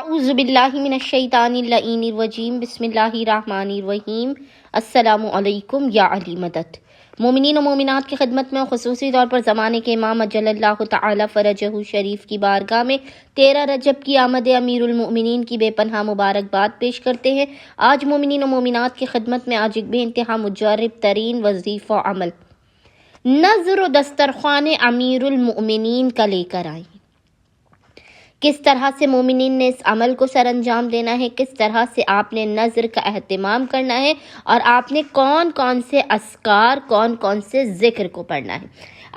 اعوذ باللہ من الشیطان اللعین الرجیم بسم اللہ الرحمن الرحیم السلام علیکم یا علی مدد۔ مومنین و مومنات کی خدمت میں خصوصی طور پر زمانے کے امام اجل اللہ تعالی فرجہ شریف کی بارگاہ میں 13 رجب کی آمد امیر المؤمنین کی بے پناہ مبارکباد پیش کرتے ہیں۔ آج مومنین و مومنات کی خدمت میں آج ایک بے انتہا مجرب ترین وظیفہ عمل نذر و دسترخوان امیر المؤمنین کا لے کر آئیں۔ کس طرح سے مومنین نے اس عمل کو سر انجام دینا ہے، کس طرح سے آپ نے نذر کا اہتمام کرنا ہے اور آپ نے کون کون سے اذکار، کون کون سے ذکر کو پڑھنا ہے۔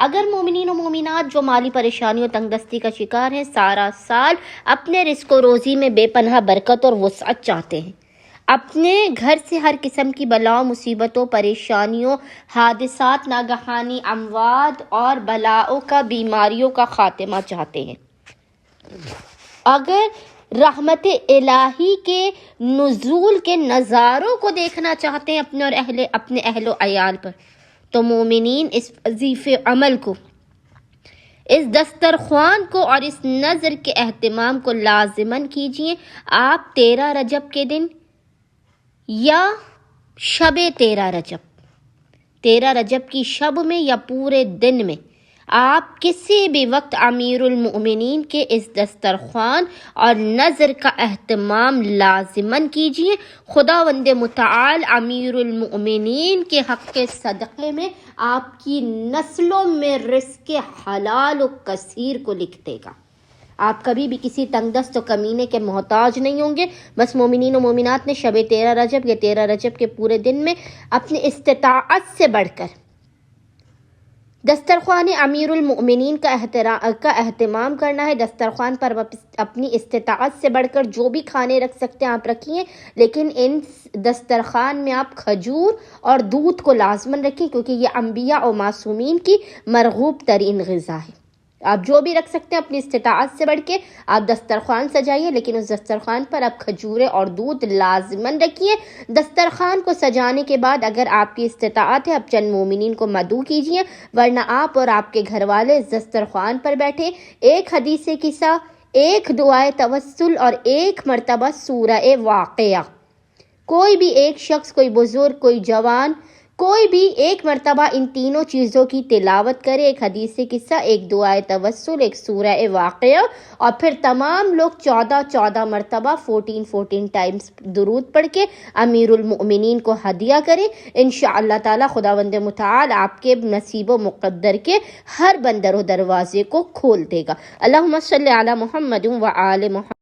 اگر مومنین و مومنات جو مالی پریشانی و تنگ دستی کا شکار ہیں، سارا سال اپنے رزق و روزی میں بے پناہ برکت اور وسعت چاہتے ہیں، اپنے گھر سے ہر قسم کی بلاؤں، مصیبتوں، پریشانیوں، حادثات، ناگہانی اموات اور بلاؤں کا، بیماریوں کا خاتمہ چاہتے ہیں، اگر رحمت الہی کے نزول کے نظاروں کو دیکھنا چاہتے ہیں اپنے اہل و عیال پر، تو مومنین اس وظیفے عمل کو، اس دسترخوان کو اور اس نذر کے اہتمام کو لازماً کیجئے۔ آپ 13 رجب کے دن یا شب 13 رجب کی شب میں یا پورے دن میں آپ کسی بھی وقت امیر المؤمنین کے اس دسترخوان اور نذر کا اہتمام لازماً کیجئے۔ خداوند متعال امیر المؤمنین کے حق کے صدقے میں آپ کی نسلوں میں رزق حلال و کثیر کو لکھ دے گا۔ آپ کبھی بھی کسی تنگ دست و کمینے کے محتاج نہیں ہوں گے۔ بس مومنین و مومنات نے شب 13 رجب یا 13 رجب کے پورے دن میں اپنی استطاعت سے بڑھ کر دسترخوان امیر المؤمنین کا اہتمام کرنا ہے۔ دسترخوان پر اپنی استطاعت سے بڑھ کر جو بھی کھانے رکھ سکتے ہیں آپ رکھیے، لیکن ان دسترخوان میں آپ کھجور اور دودھ کو لازماً رکھیں، کیونکہ یہ انبیاء اور معصومین کی مرغوب ترین غذا ہے۔ آپ جو بھی رکھ سکتے ہیں اپنی استطاعت سے بڑھ کے آپ دسترخوان سجائیے، لیکن اس دسترخوان پر آپ کھجوریں اور دودھ لازماً رکھیے۔ دسترخوان کو سجانے کے بعد اگر آپ کی استطاعت ہے آپ چند مومنین کو مدعو کیجیے، ورنہ آپ اور آپ کے گھر والے اس دسترخوان پر بیٹھے ایک حدیث قصہ، ایک دعائے توسل اور ایک مرتبہ سورہ واقعہ، کوئی بھی ایک شخص، کوئی بزرگ، کوئی جوان، کوئی بھی ایک مرتبہ ان تینوں چیزوں کی تلاوت کرے، ایک حدیث قصہ، ایک دعائے توسل، ایک سورہ واقعہ، اور پھر تمام لوگ 14 مرتبہ 14 ٹائمز درود پڑھ کے امیر المؤمنین کو ہدیہ کریں۔ انشاءاللہ تعالی خداوند متعال آپ کے نصیب و مقدر کے ہر بندر و دروازے کو کھول دے گا۔ اللہم صلی علی محمد و آل محمد۔